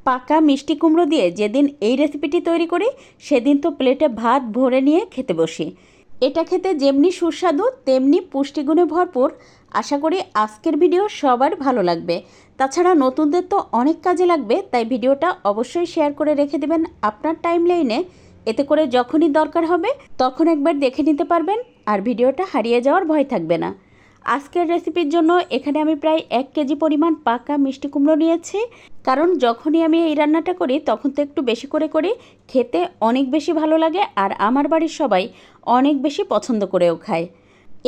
পাকা মিষ্টি কুমড়ো দিয়ে যেদিন এই রেসিপিটি তৈরি করি সেদিন তো প্লেটে ভাত ভরে নিয়ে খেতে বসি। এটা খেতে যেমনি সুস্বাদু তেমনি পুষ্টিগুণে ভরপুর। আশা করি আজকের ভিডিও সবার ভালো লাগবে। তাছাড়া নতুনদের তো অনেক কাজে লাগবে, তাই ভিডিওটা অবশ্যই শেয়ার করে রেখে দেবেন আপনার টাইমলাইনে। এতে করে যখনই দরকার হবে তখন একবার দেখে নিতে পারবেন আর ভিডিওটা হারিয়ে যাওয়ার ভয় থাকবে না। আজকের রেসিপির জন্য এখানে আমি প্রায় 1 কেজি পরিমাণ পাকা মিষ্টি কুমড়ো নিয়েছি। কারণ যখনই আমি এই রান্নাটা করি তখন তো একটু বেশি করে করি, খেতে অনেক বেশি ভালো লাগে আর আমার বাড়ির সবাই অনেক বেশি পছন্দ করেও খায়।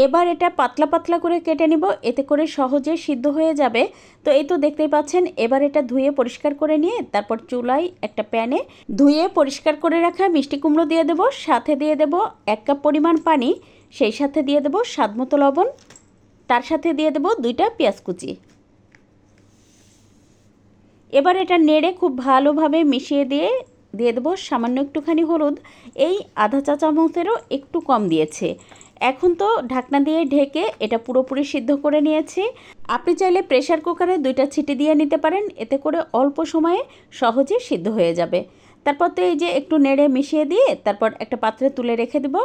এবার এটা পাতলা পাতলা করে কেটে নিব, এতে করে সহজে সিদ্ধ হয়ে যাবে। তো এই তো দেখতেই পাচ্ছেন। এবার এটা ধুয়ে পরিষ্কার করে নিয়ে তারপর চুলায় একটা প্যানে ধুয়ে পরিষ্কার করে রাখা মিষ্টি কুমড়ো দিয়ে দেব, সাথে দিয়ে দেব 1 কাপ পরিমাণ পানি, সেই সাথে দিয়ে দেব স্বাদমতো লবণ, তার সাথে দিয়ে দেব 2টা পেঁয়াজ কুচি। এবার এটা নেড়ে খুব ভালোভাবে মিশিয়ে দিয়ে দেবো সামান্য একটুখানি হলুদ, এই আধা চা চামচেরও একটু কম দিয়েছে। এখন তো ঢাকনা দিয়ে ঢেকে এটা পুরোপুরি সিদ্ধ করে নিয়েছি। আপনি চাইলে প্রেসার কুকারে 2টা সিটি দিয়ে নিতে পারেন, এতে করে অল্প সময়ে সহজে সিদ্ধ হয়ে যাবে। তারপর তো এই যে একটু নেড়ে মিশিয়ে দিয়ে তারপর একটা পাত্রে তুলে রেখে দেব।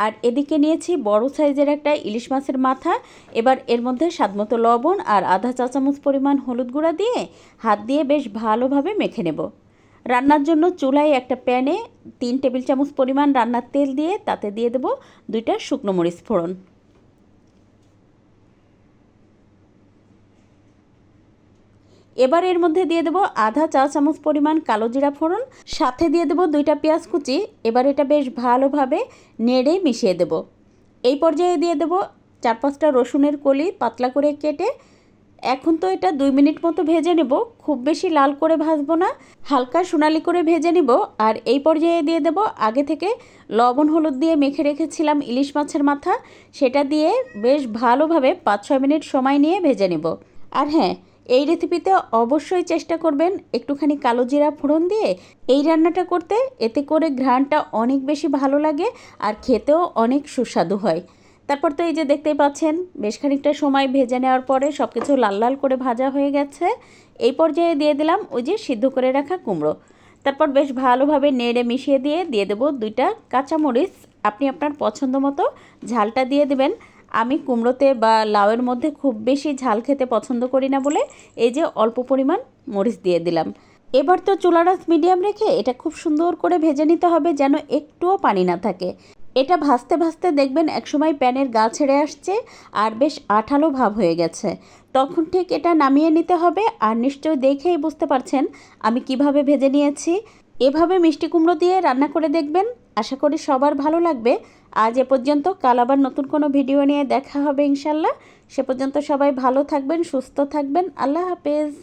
আর এদিকে নিয়েছি বড় সাইজের একটা ইলিশ মাছের মাথা। এবার এর মধ্যে স্বাদমতো লবণ আর আধা চা চামচ পরিমাণ হলুদ গুঁড়া দিয়ে হাত দিয়ে বেশ ভালোভাবে মেখে নেব। রান্নার জন্য চুলায় একটা প্যানে 3 টেবিল চামচ পরিমাণ রান্নার তেল দিয়ে তাতে দিয়ে দেব 2টা শুকনো মরিচ ফোড়ন। এবার এর মধ্যে দিয়ে দেব আধা চা চামচ পরিমাণ কালো জিরা ফোড়ন, সাথে দিয়ে দেব 2টা পেঁয়াজ কুচি। এবার এটা বেশ ভালোভাবে নেড়ে মিশিয়ে দেব। এই পর্যায়ে দিয়ে দেব 4-5টা রসুনের কলি পাতলা করে কেটে। এখন তো এটা 2 মিনিট মতো ভেজে নেব, খুব বেশি লাল করে ভাজবো না, হালকা সোনালি করে ভেজে নেব। আর এই পর্যায়ে দিয়ে দেব আগে থেকে লবণ হলুদ দিয়ে মেখে রেখেছিলাম ইলিশ মাছের মাথা, সেটা দিয়ে বেশ ভালোভাবে 5-6 মিনিট সময় নিয়ে ভেজে নেব। আর হ্যাঁ, এই রেসিপিতে অবশ্যই চেষ্টা করবেন একটুখানি কালো জিরা ফোড়ন দিয়ে এই রান্নাটা করতে, এতে করে ঘ্রাণটা অনেক বেশি ভালো লাগে আর খেতেও অনেক সুস্বাদু হয়। তারপর তো এই যে দেখতেই পাচ্ছেন বেশ খানিকটা সময় ভেজে নেওয়ার পরে সব কিছু লাল লাল করে ভাজা হয়ে গেছে। এই পর্যায়ে দিয়ে দিলাম ওই যে সিদ্ধ করে রাখা কুমড়ো। তারপর বেশ ভালোভাবে নেড়ে মিশিয়ে দিয়ে দেব 2টা কাঁচামরিচ। আপনি আপনার পছন্দ মতো ঝালটা দিয়ে দেবেন। আমি কুমড়োতে বা লাউয়ের মধ্যে খুব বেশি ঝাল খেতে পছন্দ করি না বলে এই যে অল্প পরিমাণ মরিচ দিয়ে দিলাম। এবার তো চুলার আঁচ মিডিয়াম রেখে এটা খুব সুন্দর করে ভেজে নিতে হবে যেন একটুও পানি না থাকে। এটা ভাজতে ভাজতে দেখবেন একসময় প্যানের গা ছেড়ে আসছে আর বেশ আঠালো ভাব হয়ে গেছে, তখন ঠিক এটা নামিয়ে নিতে হবে। আর নিশ্চয়ই দেখেই বুঝতে পারছেন আমি কিভাবে ভেজে নিয়েছি। এভাবে মিষ্টি কুমড়ো দিয়ে রান্না করে দেখবেন, আশা করি সবার ভালো লাগবে। আজ এ পর্যন্ত, কাল আবার নতুন কোনো ভিডিও নিয়ে দেখা হবে ইনশাল্লাহ। সে পর্যন্ত সবাই ভালো থাকবেন, সুস্থ থাকবেন। আল্লাহ হাফেজ।